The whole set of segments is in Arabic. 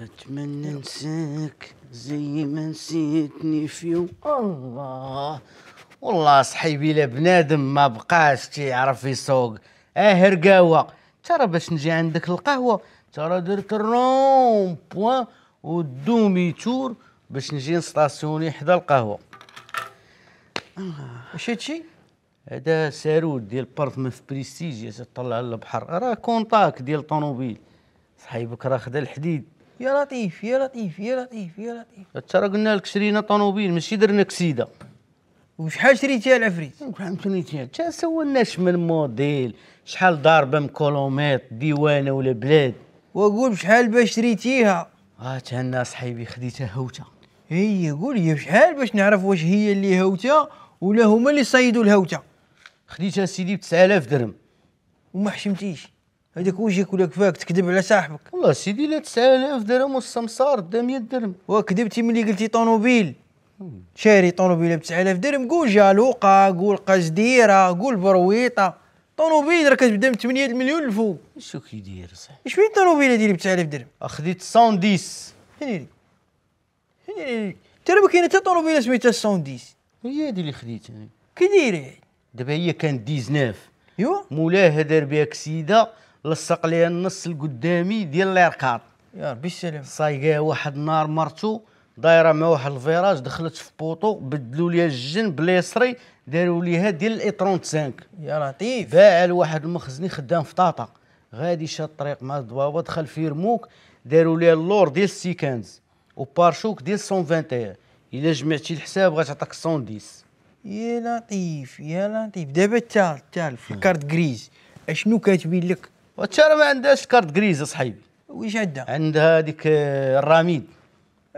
اتمنى انساك زي ما نسيتني في يوم. الله والله صحيبي لا بنادم ما بقاش تيعرف يسوق. رقاوه ترى باش نجي عندك القهوه ترى درت الرون بوان ودومي تور باش نجي نستاسيوني حدا القهوه. واش هادشي؟ هذا سارود ديال بارتمون في بريستيجيا تطلع على البحر، راه كونطاك ديال طوموبيل. صاحبك راه خدا الحديد. يا لطيف يا لطيف يا لطيف يا لطيف. ترى قلنا لك شرينا طوموبيل ماشي درنا كسيده. وشحال شريتيها العفريت؟ فهمتني تا سولناش من موديل، شحال ضاربه مكولوميط ديوانه ولا بلاد. وقول بشحال باش شريتيها؟ تهنا صحيبي خديتها هوته. هي قول لي بشحال باش نعرف واش هي اللي هوته ولا هما اللي صيدوا الهوته. خديتها سيدي ب 9000 درهم. وما حشمتيش هذاك وجهك ولا كفاك تكذب على صاحبك؟ والله سيدي لا 9000 درهم والسمسار دا 100 درهم. وكذبتي ملي قلتي طوموبيل. شاري طوموبيل ب 9000 درهم، قول جالوقه، قول قصديره، قول برويطه. طوموبيل راه كتبدا من 8 مليون الفوق. شو كيدير صاحبي؟ اش فين طوموبيله ديالي ب 9000 درهم؟ خديت 110. هنيري ترى ما كاينه حتى طوموبيله سميتها 110. هي هادي اللي خديتها. كي دايره دابا هي كانت 19. ايوا مولاها دار بها كسيده لصق ليها النص القدامي ديال ليركاط. يا ربي السلام. صايقه واحد النهار مرتو دايره مع واحد الفيراج دخلت في بوطو بدلوا ليها الجنب اليسري داروا ليها ديال الاي 35. يا لطيف. باع لواحد المخزني خدام في طاطا غادي شاد الطريق مع الضبابه دخل في رموك داروا ليها اللور ديال السيكانز وبارشوك ديال 121. الا جمعتي الحساب غتعطيك 110. يا لطيف يا لطيف. دابا تعال في الكارت كريز اشنو كاتبين لك؟ وتا ما عندهاش كارت كريز اصاحبي. واش عندها؟ عندها ديك الراميد.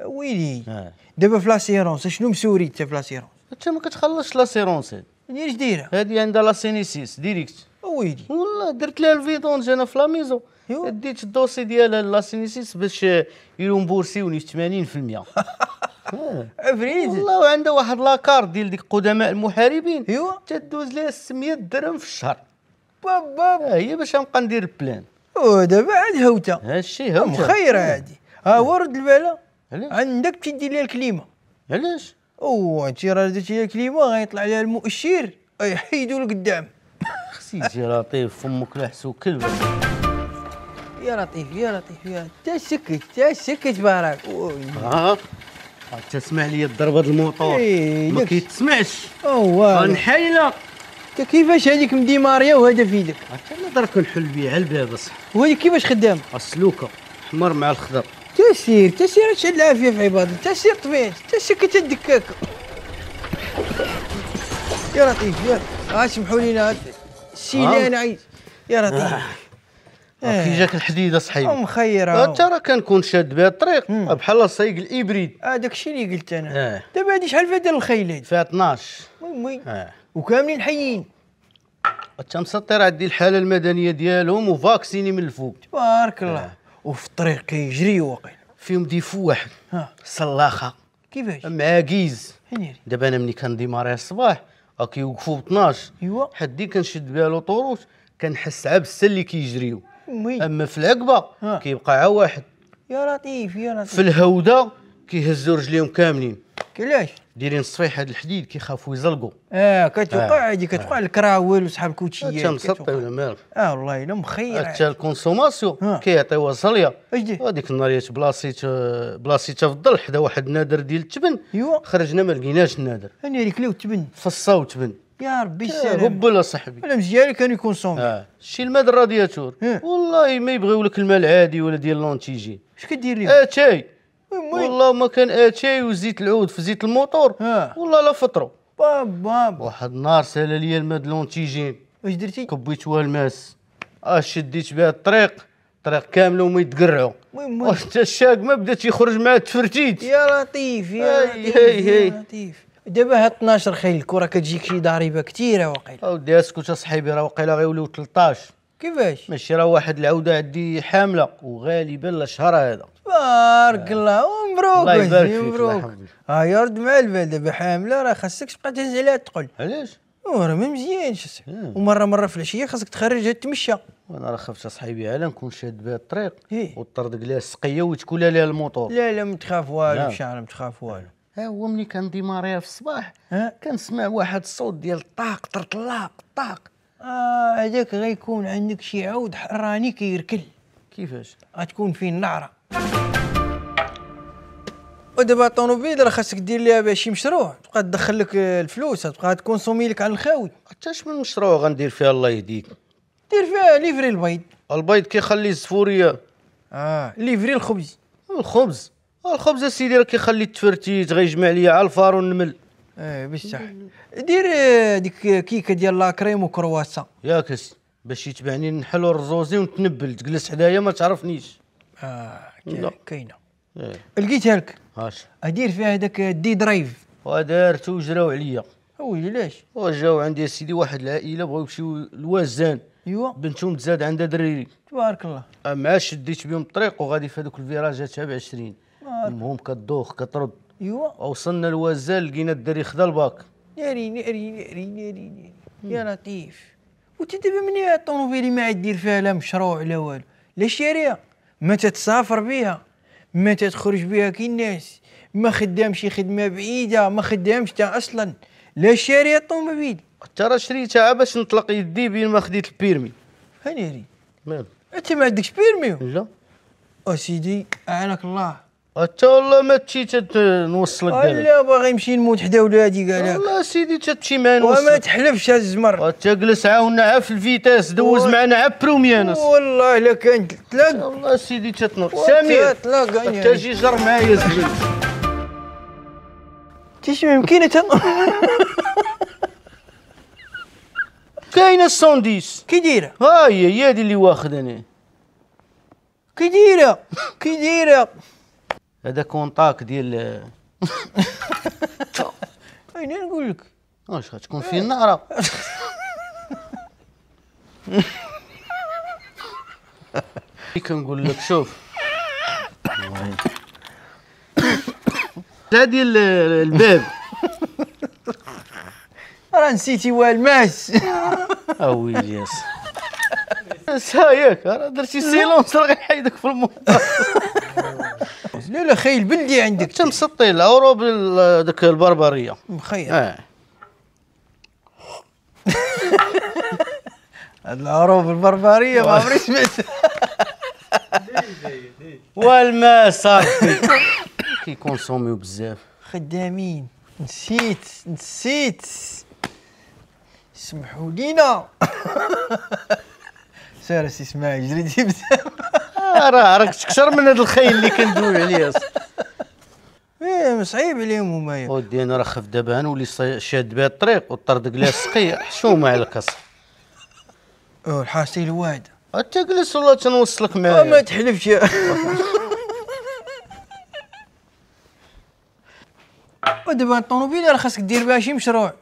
ويلي دابا في لاسيرونس شنو مسوري انت في لاسيرونس؟ انت ما كتخلصش لاسيرونس. اش دايره؟ هادي عندها لا سينيسيس ديريكت. ويلي والله درت لها الفيدونج انا في لاميزو. ديت الدوسي ديالها لا سينيسيس باش يرمبورسيوني 80%. عفريت والله. وعندها واحد لاكارت ديال ديك قدماء المحاربين تدوز ليها 600 درهم في الشهر. باب هي باش نبقى ندير البلان. ودابا عاد هوته هادشي هوته مخيره هادي. ورد الباله علاش؟ عندك تدير ليها الكليمه. علاش؟ انت راه درتي ليها الكليمه غيطلع ليها المؤشر يحيدو لقدام. سيدي لطيف فمك لحسو كلب. يا لطيف يا لطيف يا تا سكت بارك. تسمع لي ضربه الموطور ما كيتسمعش. غنحيلك. كيفاش هذيك مديماريا وهذا في يدك؟ حتى نقدر كنحل بيه على الباب اصاحبي. وهذه كيفاش خدام؟ السلوكه احمر مع الخضر. تسير تشعل العافيه في عباد تسير طبيعي تسكت الدكاك. يا لطيف يا سمحوا لينا السيلان عايز. يا لطيف كي جاك الحديد اصاحبي مخيره. انت راه كنكون شاد بها الطريق بحال الصيق الابريد. هذاك الشيء اللي قلت انا. دابا هذه شحال فيها ديال الخيلات؟ فيها 12. وكاملين حيين. انت مسطر عندي الحاله المدنيه ديالهم وفاكسيني من الفوق تبارك الله. وفي الطريق كيجري واقيلا فيهم ديفو واحد صلاخه. كيفاش؟ معاكيز. هنيري دابا انا ملي كنديماري الصباح كيوقفوا ب 12 حدي كنشد بها لوطوروت كنحس عا بالسا اللي كيجريو. اما في العقبه كيبقى عا واحد. يا لطيف يا لطيف. في الهوده كيهزوا رجليهم كاملين. كلاش دايرين صفيح هاد الحديد كيخافوا يزلقوا. كتوقع هادي كتوقع الكراول وصحاب الكوتشيات. انت مسطي ولا مالك؟ والله الا مخير. حتى الكونسوماسيون كيعطيوها صليه. هذيك الناريات بلاصيتها في الظل حدا واحد النادر ديال التبن. خرجنا ما لقيناش النادر. هاني ركلاو التبن فصاو تبن. يا ربي السلام. هبل اصاحبي. انا مزيان كانوا يكونسومي. شي الماء الرادياتور. والله ما يبغيو لك الماء العادي ولا ديال لونتيجي. اش كدير لهم؟ اتاي. والله ما كان اتاي وزيت العود في زيت الموطور. والله لا فطروا. باب واحد النهار سال ليا الماء د لونتيجين. واش درتي؟ كبيتوها الماس. شديت بها الطريق كامله وما يتقرعوا. وحتى الشاق ما بدات يخرج مع التفرتيت. يا لطيف يا لطيف. دابا هاد 12 خيل الكره كتجيك شي ضريبه كثيره واقيلا. اودي اسكت اصاحبي راه واقيلا غيوليو 13. كيفاش؟ ماشي راه واحد العوده عندي حامله وغالبا الشهر هذا. بارك الله ومبروك. الله يبارك فيك. مبروك. يرد مع البال دابا حامله راه خاصك تبقى تهز عليها الثقل. علاش؟ راه ما مزيانش. ومره في العشيه خاصك تخرجها تمشى. وانا راه خفت اصاحبي على نكون شاد بها الطريق إيه. وطردق ليها السقيه وتكون لها الموطور. لا ما تخاف والو لا. بشعر، ما تخاف والو. ها هو ملي كنديماريها في الصباح ها كنسمع واحد الصوت ديال طاق طرطلاق طاق. هذاك غيكون عندك شي عود حراني كيركل. كيفاش؟ غتكون فيه النعره. ودابا الطوموبيل راه خاصك دير ليها بها شي مشروع تبقى تدخل لك الفلوس، تبقى تكونسومي لك على الخاوي. حتى اش من مشروع غندير فيها الله يهديك؟ دير فيها ليفري البيض. البيض كيخلي الزفوريه. ليفري الخبز. الخبز اسيدي راه كيخلي التفرتيت، غيجمع ليا على الفار والنمل. بصح دير ديك كيكه ديال لا كريم وكرواسا. ياك اسي باش يتبعني نحلو الرزوزي ونتنبل، تجلس حدايا ما تعرفنيش. لا. كاينه. لقيتها لك. هاش ادير فيها هذاك الدي درايف. ودارت وجراو عليا. ويلي علاش؟ وجاو عندي يا سيدي واحد العائله بغاو يمشيو لوازان. ايوا بنتهم تزاد عندها دريري. تبارك الله. مع شديت بهم الطريق وغادي في هذوك الفيراجات تاع ب 20. المهم كدوخ كطرد. ايوا وصلنا لوازان لقينا الدري خدا الباك. ناري يا لطيف. وتدابا مني الطوموبيل ما عاد دير فيها لا مشروع لا والو، لا شاريها ما تتسافر بها، ما تخرج بها كي الناس، ما خدامش خدمه بعيده، ما خدامش تا اصلا، لا شاريه الطوموبيل. ترى شريتها باش نطلق يدي بين ما خديت البيرمي. هنيري مال انت ما عندكش بيرمي؟ لا اسيدي اعانك الله. حتى والله ما تمشي نوصلك دابا. لا باغي يمشي نموت حدا ولادي قال لك. والله سيدي تمشي معنا نوصلك. وما تحلفش الزمر. تجلس عاونا عا في الفيتاس دوز معنا عا بروميانس. والله الا كان تلاق. والله سيدي تتنوض سمير تجي جر معايا زين. تيش ما يمكن كاينه السونديس كي دايره؟ ها هي هادي اللي واخد انا. كي دايره؟ هذا كونطاك ديال اين نقول لك واش غتكون فيه النعره. كنقول لك شوف هادي الباب راه نسيتي والماس. ويلي ياس ياك راه درتي سيلونس راه غيحيدك في الموطور. لا خيل بلدي عندك انت مسطي العروب داك البربريه مخير. هاد العروب البربريه ما عمري سمعت. والماء صافي كيكونسوميو بزاف. خدامين. نسيت سمحوا لينا. سير سي اسماعيل جريتي بزاف. راك تكثر من هذا الخيل اللي كندوي عليه. صعيب عليهم هما. ودي انا راه خف دابا نولي شاد بها الطريق وطردق لها السقيه حشومه على الكسر. الحاصل واحد. تجلس والله تنوصلك معايا. ما تحلفش. ودابا الطوموبيل راه خاصك دير بها شي مشروع.